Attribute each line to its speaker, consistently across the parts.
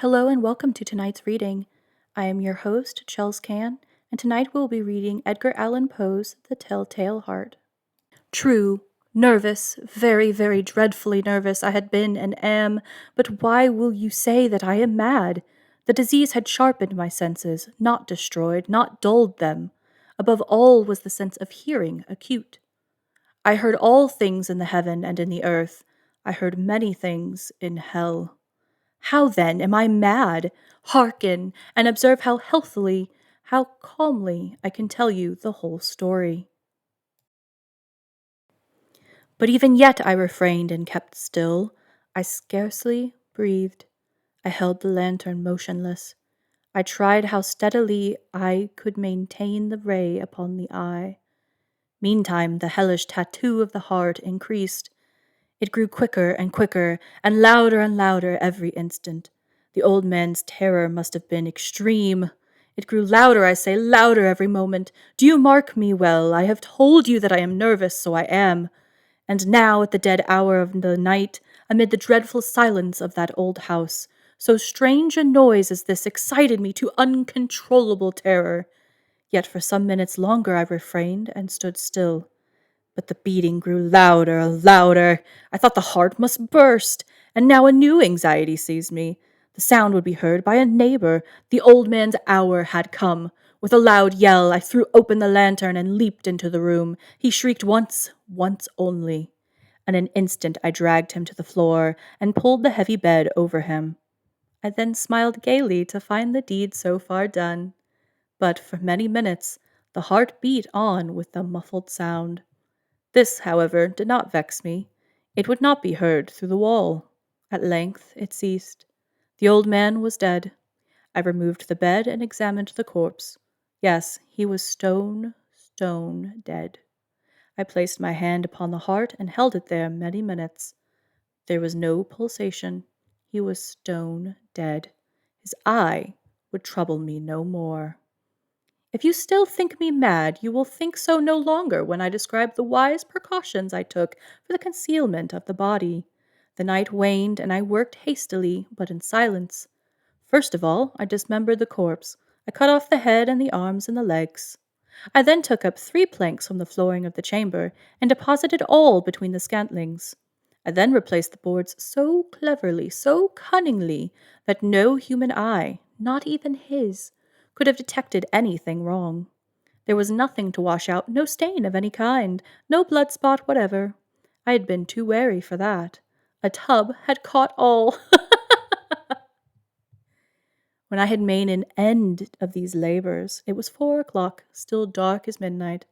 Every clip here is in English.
Speaker 1: Hello and welcome to tonight's reading. I am your host, Chels Can, and tonight we'll be reading Edgar Allan Poe's The Telltale Heart. True, nervous, very, very dreadfully nervous I had been and am, but why will you say that I am mad? The disease had sharpened my senses, not destroyed, not dulled them. Above all was the sense of hearing acute. I heard all things in the heaven and in the earth. I heard many things in hell. How then am I mad? Hearken, and observe how healthily, how calmly I can tell you the whole story. But even yet I refrained and kept still. I scarcely breathed. I held the lantern motionless. I tried how steadily I could maintain the ray upon the eye. Meantime, the hellish tattoo of the heart increased. It grew quicker and louder every instant. The old man's terror must have been extreme. It grew louder, I say, louder every moment. Do you mark me well? I have told you that I am nervous, so I am. And now, at the dead hour of the night, amid the dreadful silence of that old house, so strange a noise as this excited me to uncontrollable terror. Yet for some minutes longer I refrained and stood still. But the beating grew louder. I thought the heart must burst, and now a new anxiety seized me. The sound would be heard by a neighbor. The old man's hour had come. With a loud yell, I threw open the lantern and leaped into the room. He shrieked once only. In an instant I dragged him to the floor and pulled the heavy bed over him. I then smiled gaily to find the deed so far done. But for many minutes the heart beat on with the muffled sound. This, however, did not vex me. It would not be heard through the wall. At length it ceased. The old man was dead. I removed the bed and examined the corpse. Yes, he was stone dead. I placed my hand upon the heart and held it there many minutes. There was no pulsation. He was stone dead. His eye would trouble me no more. If you still think me mad, you will think so no longer when I describe the wise precautions I took for the concealment of the body. The night waned, and I worked hastily, but in silence. First of all, I dismembered the corpse. I cut off the head and the arms and the legs. I then took up 3 planks from the flooring of the chamber and deposited all between the scantlings. I then replaced the boards so cleverly, so cunningly, that no human eye, not even his, could have detected anything wrong. There was nothing to wash out, no stain of any kind, no blood spot whatever. I had been too wary for that. A tub had caught all. When I had made an end of these labors, it was 4 o'clock, still dark as midnight.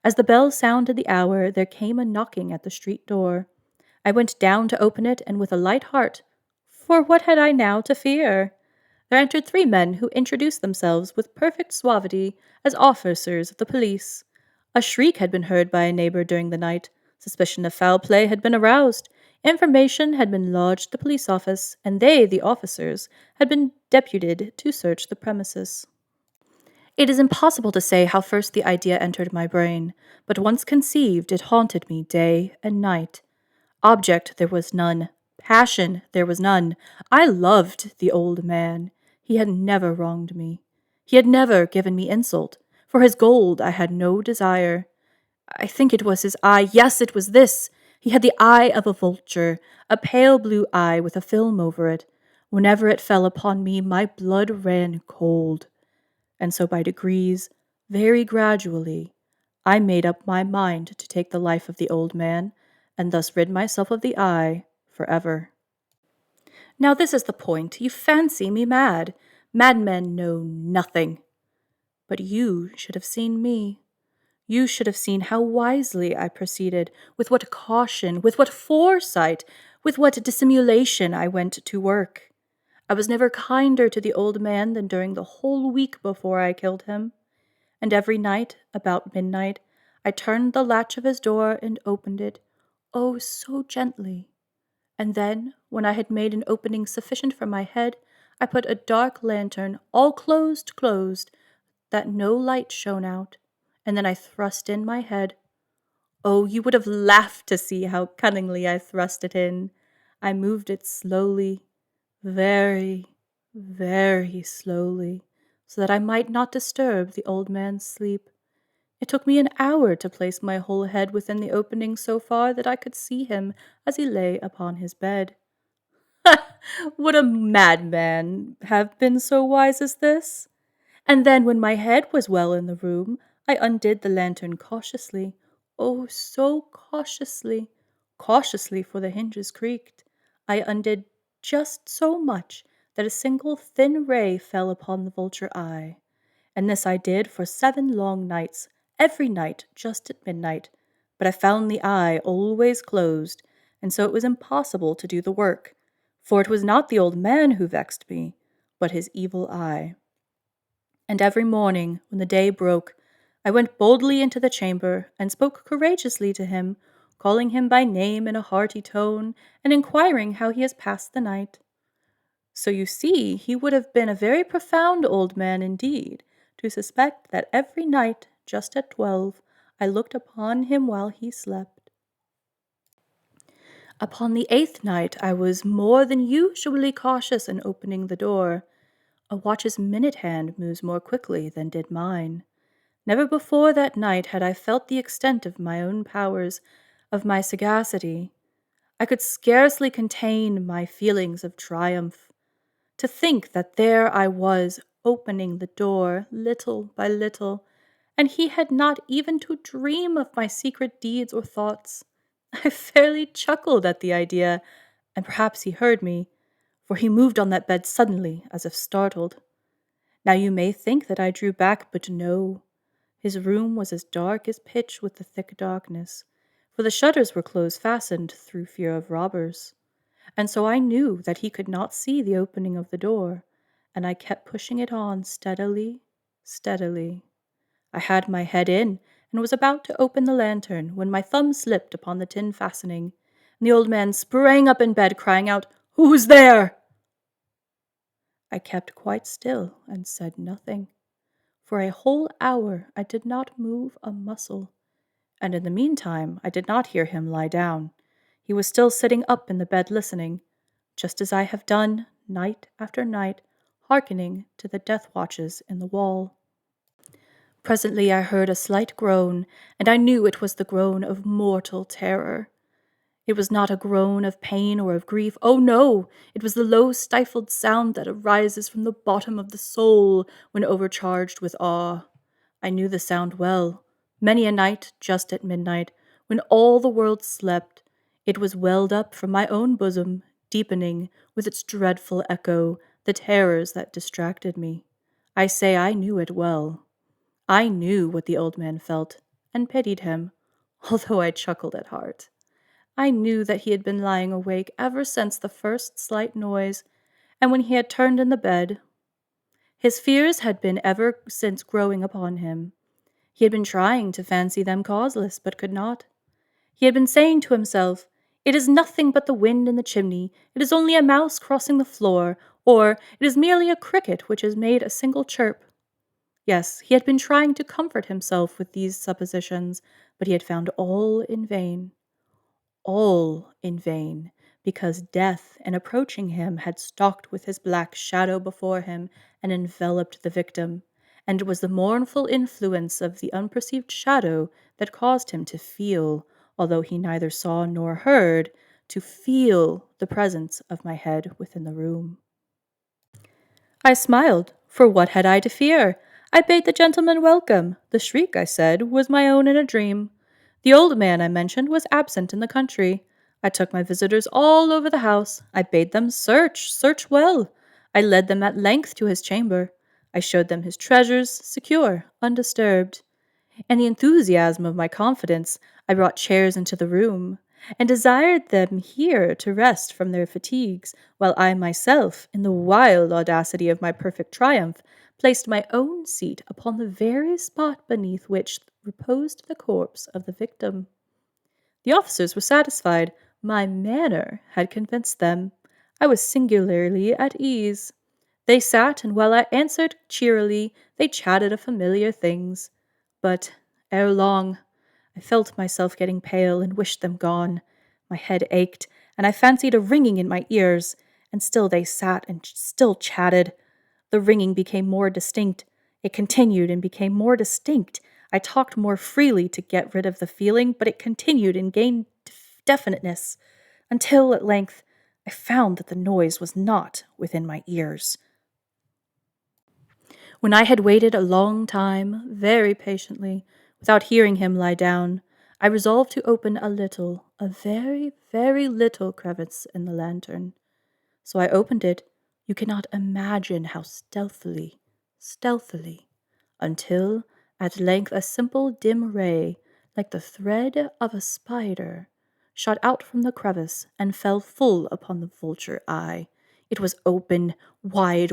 Speaker 1: As the bell sounded the hour, there came a knocking at the street door. I went down to open it, and with a light heart, for what had I now to fear? There entered 3 men who introduced themselves with perfect suavity as officers of the police. A shriek had been heard by a neighbor during the night. Suspicion of foul play had been aroused. Information had been lodged at the police office, and they, the officers, had been deputed to search the premises. It is impossible to say how first the idea entered my brain, but once conceived, it haunted me day and night. Object there was none. Passion there was none. I loved the old man. He had never wronged me. He had never given me insult. For his gold I had no desire. I think it was his eye. Yes, it was this. He had the eye of a vulture, a pale blue eye with a film over it. Whenever it fell upon me, my blood ran cold. And so by degrees, very gradually, I made up my mind to take the life of the old man, and thus rid myself of the eye forever. Now this is the point. You fancy me mad. Madmen know nothing. But you should have seen me. You should have seen how wisely I proceeded, with what caution, with what foresight, with what dissimulation I went to work. I was never kinder to the old man than during the whole week before I killed him. And every night, about midnight, I turned the latch of his door and opened it, oh, so gently. And then, when I had made an opening sufficient for my head, I put a dark lantern, all closed, that no light shone out, and then I thrust in my head. Oh, you would have laughed to see how cunningly I thrust it in. I moved it slowly, very, very slowly, so that I might not disturb the old man's sleep. It took me an hour to place my whole head within the opening so far that I could see him as he lay upon his bed. Would a madman have been so wise as this? And then, when my head was well in the room, I undid the lantern cautiously. Oh, so cautiously! Cautiously, for the hinges creaked. I undid just so much that a single thin ray fell upon the vulture eye. And this I did for 7 long nights, every night just at midnight. But I found the eye always closed, and so it was impossible to do the work. For it was not the old man who vexed me, but his evil eye. And every morning, when the day broke, I went boldly into the chamber and spoke courageously to him, calling him by name in a hearty tone, and inquiring how he has passed the night. So you see, he would have been a very profound old man indeed, to suspect that every night, just at 12, I looked upon him while he slept. Upon the 8th night, I was more than usually cautious in opening the door. A watch's minute hand moves more quickly than did mine. Never before that night had I felt the extent of my own powers, of my sagacity. I could scarcely contain my feelings of triumph. To think that there I was, opening the door little by little, and he had not even to dream of my secret deeds or thoughts. I fairly chuckled at the idea, and perhaps he heard me, for he moved on that bed suddenly, as if startled. Now you may think that I drew back, but no. His room was as dark as pitch with the thick darkness, for the shutters were close fastened through fear of robbers. And so I knew that he could not see the opening of the door, and I kept pushing it on steadily, steadily. I had my head in, and was about to open the lantern, when my thumb slipped upon the tin fastening, and the old man sprang up in bed, crying out, "Who's there?" I kept quite still and said nothing. For a whole hour I did not move a muscle, and in the meantime I did not hear him lie down. He was still sitting up in the bed listening, just as I have done night after night, hearkening to the death watches in the wall. Presently I heard a slight groan, and I knew it was the groan of mortal terror. It was not a groan of pain or of grief. Oh, no! It was the low, stifled sound that arises from the bottom of the soul when overcharged with awe. I knew the sound well. Many a night, just at midnight, when all the world slept, it was welled up from my own bosom, deepening, with its dreadful echo, the terrors that distracted me. I say I knew it well. I knew what the old man felt, and pitied him, although I chuckled at heart. I knew that he had been lying awake ever since the first slight noise, and when he had turned in the bed. His fears had been ever since growing upon him. He had been trying to fancy them causeless, but could not. He had been saying to himself, "It is nothing but the wind in the chimney, it is only a mouse crossing the floor, or it is merely a cricket which has made a single chirp." Yes, he had been trying to comfort himself with these suppositions, but he had found all in vain. All in vain, because death, in approaching him, had stalked with his black shadow before him and enveloped the victim, and it was the mournful influence of the unperceived shadow that caused him to feel, although he neither saw nor heard, to feel the presence of my head within the room. I smiled, for what had I to fear? I bade the gentleman welcome. The shriek, I said, was my own in a dream. The old man I mentioned was absent in the country. I took my visitors all over the house. I bade them search well. I led them at length to his chamber. I showed them his treasures, secure, undisturbed. In the enthusiasm of my confidence, I brought chairs into the room, and desired them here to rest from their fatigues, while I myself, in the wild audacity of my perfect triumph, placed my own seat upon the very spot beneath which reposed the corpse of the victim. The officers were satisfied. My manner had convinced them. I was singularly at ease. They sat, and while I answered cheerily, they chatted of familiar things. But ere long, I felt myself getting pale and wished them gone. My head ached, and I fancied a ringing in my ears, and still they sat and still chatted. The ringing became more distinct. It continued and became more distinct. I talked more freely to get rid of the feeling, but it continued and gained definiteness, until at length I found that the noise was not within my ears. When I had waited a long time, very patiently, without hearing him lie down, I resolved to open a very, very little crevice in the lantern. So I opened it, you cannot imagine how stealthily, until at length a simple dim ray, like the thread of a spider, shot out from the crevice and fell full upon the vulture eye. It was open, wide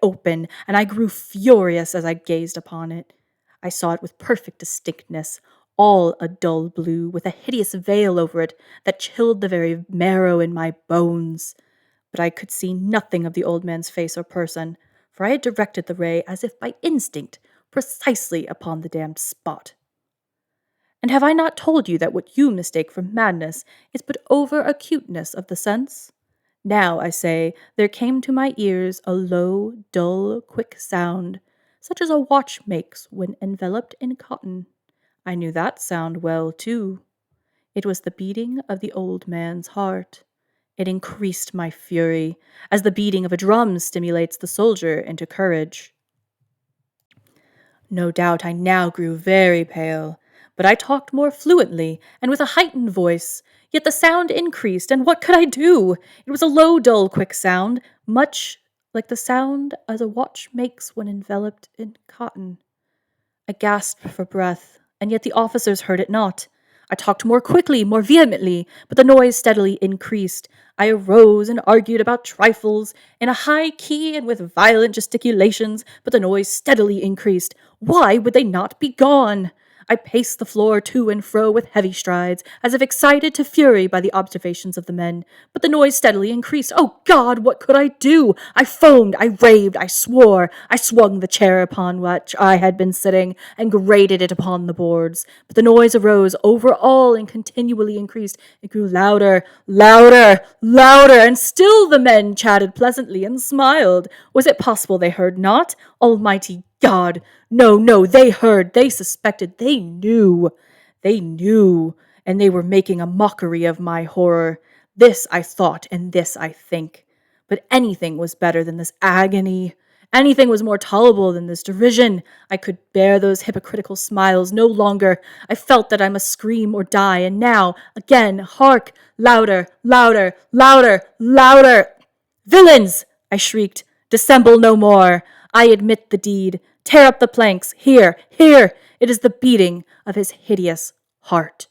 Speaker 1: open, and I grew furious as I gazed upon it. I saw it with perfect distinctness, all a dull blue, with a hideous veil over it that chilled the very marrow in my bones. But I could see nothing of the old man's face or person, for I had directed the ray as if by instinct, precisely upon the damned spot. And have I not told you that what you mistake for madness is but over-acuteness of the sense? Now, I say, there came to my ears a low, dull, quick sound, such as a watch makes when enveloped in cotton. I knew that sound well, too. It was the beating of the old man's heart. It increased my fury, as the beating of a drum stimulates the soldier into courage. No doubt I now grew very pale, but I talked more fluently and with a heightened voice. Yet the sound increased, and what could I do? It was a low, dull, quick sound, much like the sound as a watch makes when enveloped in cotton. I gasped for breath, and yet the officers heard it not. I talked more quickly, more vehemently, but the noise steadily increased. I arose and argued about trifles in a high key and with violent gesticulations, but the noise steadily increased. Why would they not be gone? I paced the floor to and fro with heavy strides, as if excited to fury by the observations of the men, but the noise steadily increased. Oh God, what could I do? I foamed, I raved, I swore. I swung the chair upon which I had been sitting, and grated it upon the boards. But the noise arose over all and continually increased. It grew louder, and still the men chatted pleasantly and smiled. Was it possible they heard not? Almighty God! No, they heard, they suspected, they knew, and they were making a mockery of my horror. This I thought, and this I think. But anything was better than this agony. Anything was more tolerable than this derision. I could bear those hypocritical smiles no longer. I felt that I must scream or die, and now, again, hark! Louder! Villains! I shrieked. Dissemble no more. I admit the deed. Tear up the planks. Here. It is the beating of his hideous heart.